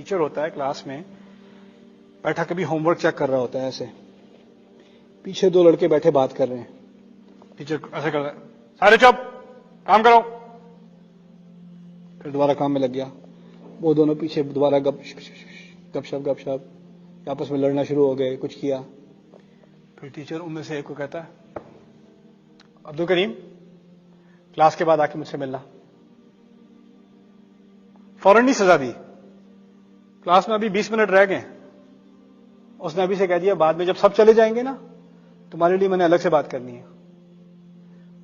Teacher ہوتا ہے class میں بیٹھا، کبھی ہوم ورک چیک کر رہا ہوتا ہے، ایسے پیچھے دو لڑکے بیٹھے بات کر رہے ہیں، ٹیچر ایسے کر رہا ہے، سارے چپ، کام کرو. پھر دوبارہ کام میں لگ گیا. وہ دونوں پیچھے دوبارہ گپ شپ آپس میں لڑنا شروع ہو گئے، کچھ کیا. پھر ٹیچر ان میں سے ایک کو کہتا ہے، عبد الکریم کلاس کے بعد آ کے مجھ سے ملنا. فوراً نہیں سزا دی، کلاس میں ابھی 20 منٹ رہ گئے. اس نے ابھی سے کہہ دیا بعد میں جب سب چلے جائیں گے نا تمہارے لیے میں نے الگ سے بات کرنی ہے.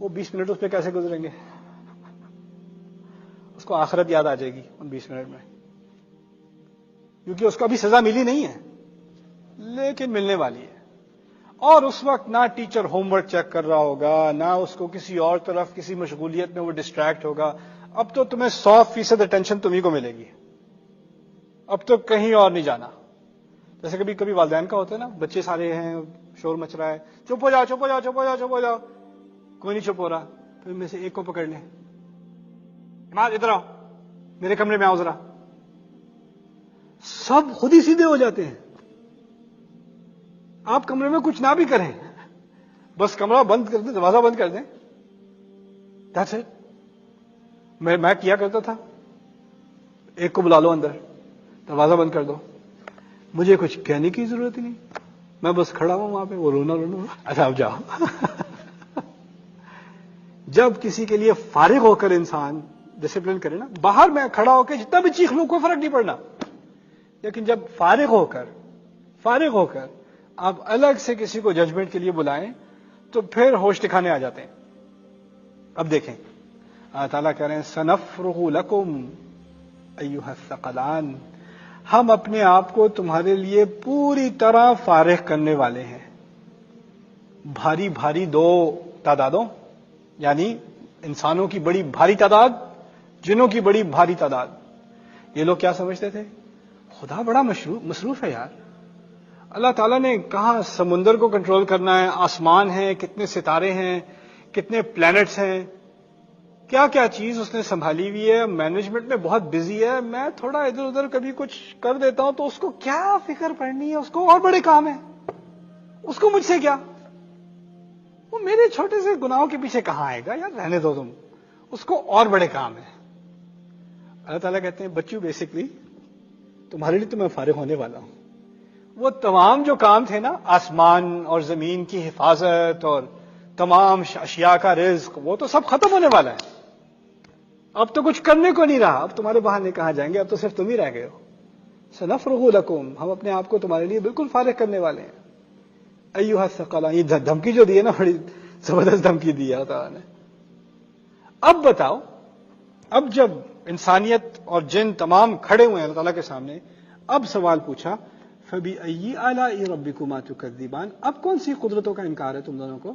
وہ 20 منٹ اس پہ کیسے گزریں گے؟ اس کو آخرت یاد آ جائے گی ان 20 منٹ میں، کیونکہ اس کو ابھی سزا ملی نہیں ہے لیکن ملنے والی ہے. اور اس وقت نہ ٹیچر ہوم ورک چیک کر رہا ہوگا، نہ اس کو کسی اور طرف کسی مشغولیت میں وہ ڈسٹریکٹ ہوگا. اب تو تمہیں 100% اٹینشن تمہیں کو ملے گی، اب تو کہیں اور نہیں جانا. جیسے کبھی کبھی والدین کا ہوتا ہے نا، بچے سارے ہیں، شور مچ رہا ہے، چپ ہو جاؤ چپ ہو جاؤ چپ ہو جاؤ چپ ہو جاؤ، کوئی نہیں چپ ہو رہا. پھر میں سے ایک کو پکڑ لیں، عماد ادھر آؤ، میرے کمرے میں آؤ ذرا. سب خود ہی سیدھے ہو جاتے ہیں. آپ کمرے میں کچھ نہ بھی کریں، بس کمرہ بند کر دیں، دروازہ بند کر دیں. That's it. میں کیا کرتا تھا، ایک کو بلا لو اندر، دروازہ بند کر دو، مجھے کچھ کہنے کی ضرورت ہی نہیں، میں بس کھڑا ہوں وہاں پہ، وہ رونا. اچھا اب جاؤ. جب کسی کے لیے فارغ ہو کر انسان ڈسپلن کرے نا، باہر میں کھڑا ہو کے جتنا بھی چیخ لوں کوئی فرق نہیں پڑنا، لیکن جب فارغ ہو کر آپ الگ سے کسی کو ججمنٹ کے لیے بلائیں تو پھر ہوش ٹھکانے آ جاتے ہیں. اب دیکھیں اللہ تعالیٰ کہہ رہے ہیں سنفرغ لکم ایھا الثقلان، ہم اپنے آپ کو تمہارے لیے پوری طرح فارغ کرنے والے ہیں. بھاری بھاری دو تعدادوں، یعنی انسانوں کی بڑی بھاری تعداد، جنوں کی بڑی بھاری تعداد. یہ لوگ کیا سمجھتے تھے؟ خدا بڑا مصروف ہے یار. اللہ تعالیٰ نے کہاں سمندر کو کنٹرول کرنا ہے، آسمان ہیں، کتنے ستارے ہیں، کتنے پلانٹس ہیں، کیا کیا چیز اس نے سنبھالی ہوئی ہے، مینجمنٹ میں بہت بزی ہے. میں تھوڑا ادھر ادھر کبھی کچھ کر دیتا ہوں تو اس کو کیا فکر پڑنی ہے، اس کو اور بڑے کام ہے، اس کو مجھ سے کیا، وہ میرے چھوٹے سے گناہوں کے پیچھے کہاں آئے گا یار، رہنے دو تم، اس کو اور بڑے کام ہے. اللہ تعالیٰ کہتے ہیں بچوں بیسکلی تمہارے لیے تو میں فارغ ہونے والا ہوں. وہ تمام جو کام تھے نا، آسمان اور زمین کی حفاظت اور تمام اشیاء کا رزق، وہ تو سب ختم ہونے والا ہے. اب تو کچھ کرنے کو نہیں رہا، اب تمہارے بہانے کہاں جائیں گے، اب تو صرف تم ہی رہ گئے ہو. سنفرغ لکم، ہم اپنے آپ کو تمہارے لیے بالکل فارغ کرنے والے ہیں. ایھا الثقلان، یہ دھمکی جو دی ہے نا، بڑی زبردست دھمکی دی ہے اللہ تعالیٰ نے. اب بتاؤ، اب جب انسانیت اور جن تمام کھڑے ہوئے ہیں اللہ تعالیٰ کے سامنے، اب سوال پوچھا فَبِأَيِّ آلَاءِ رَبِّكُمَا تُكَذِّبَانِ، اب کون سی قدرتوں کا انکار ہے تم دونوں کو؟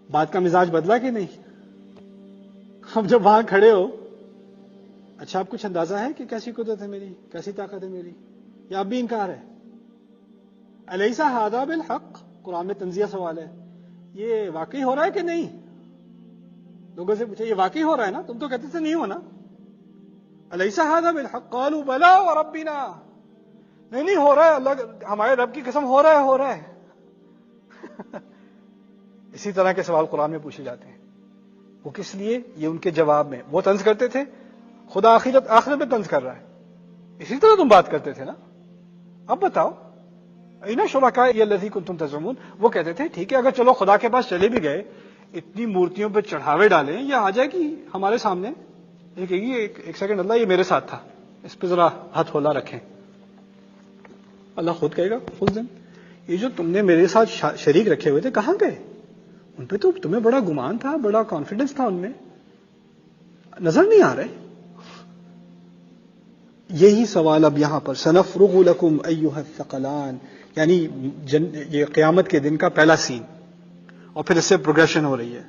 بات کا مزاج بدلا کہ نہیں؟ اب جب وہاں کھڑے ہو، اچھا اب کچھ اندازہ ہے کہ کیسی قدرت ہے میری، کیسی طاقت ہے میری، یا اب بھی انکار ہے؟ الیس ھذا بالحق، قرآن میں تنزیہ سوال ہے، یہ واقعی ہو رہا ہے کہ نہیں؟ لوگوں سے پوچھا یہ واقعی ہو رہا ہے نا، تم تو کہتے تھے نہیں ہونا. الیس ھذا بالحق قالوا بلی وربنا، نہیں ہو رہا ہے، اللہ ہمارے رب کی قسم ہو رہا ہے. اسی طرح کے سوال قرآن میں پوچھے جاتے ہیں. وہ کس لیے؟ یہ ان کے جواب میں وہ طنز کرتے تھے، خدا آخرت میں طنز کر رہا ہے. اسی طرح تم بات کرتے تھے نا. اب بتاؤ اینا شرکائی الذی کنتم تزعمون، وہ کہتے تھے ٹھیک ہے اگر چلو خدا کے پاس چلے بھی گئے، اتنی مورتیوں پہ چڑھاوے ڈالیں، یا آ جائے گی ہمارے سامنے، یہ کہے گی ایک سیکنڈ اللہ یہ میرے ساتھ تھا، اس پہ ذرا ہاتھ ہولا رکھیں. اللہ خود کہے گا اس دن یہ جو تم نے میرے ساتھ شریک رکھے ہوئے تھے کہاں گئے؟ ان پہ تو تمہیں بڑا گمان تھا، بڑا کانفیڈنس تھا، ان میں نظر نہیں آ رہے. یہی سوال اب یہاں پر سنفرغ لکم ایھا الثقلان، یعنی یہ قیامت کے دن کا پہلا سین، اور پھر اس سے پروگریشن ہو رہی ہے.